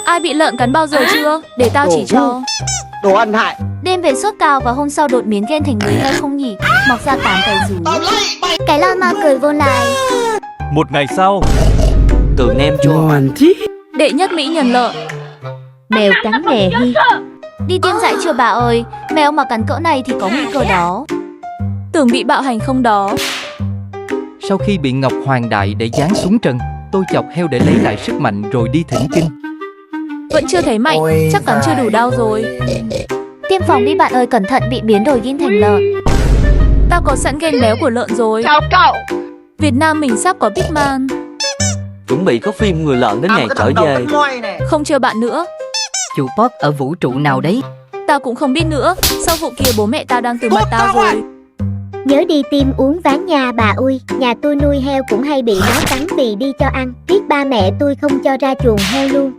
Ai bị lợn cắn bao giờ chưa? Để tao chỉ cho. Đồ ăn hại. Đêm về sốt cao và hôm sau đột biến ghen thành người hay không nhỉ? Mọc ra 8 cái rúi. Cái lon ma cười vô lại. Một ngày sau, Tượng nem chua. Đệ nhất mỹ nhân lợn. Mèo cắn nè Hi. Đi tiêm dại chưa bà ơi? Mèo mà cắn cỡ này thì có nguy cơ đó. Tưởng bị bạo hành không đó. Sau khi bị Ngọc Hoàng Đại để giáng xuống trần, tôi chọc heo để lấy lại sức mạnh rồi đi thỉnh kinh. Vẫn chưa thấy mạnh, chắc cắn chưa đủ đau rồi. Tiêm phòng đi bạn ơi, cẩn thận bị biến đổi gin thành lợn. Tao có sẵn gen béo của lợn rồi. Chào cậu. Việt Nam mình sắp có Big Man. Chuẩn bị có phim Người Lợn đến ngày cái trở thằng đầu về. cắt ngoai này. Không chờ bạn nữa. Chủ Pop ở vũ trụ nào đấy? Tao cũng không biết nữa. Sau vụ kia bố mẹ tao đang từ mặt tao rồi. Nhớ đi tiêm uống ván nha bà ui. Nhà tôi nuôi heo cũng hay bị nó cắn vì đi cho ăn. Biết ba mẹ tôi không cho ra chuồng heo luôn.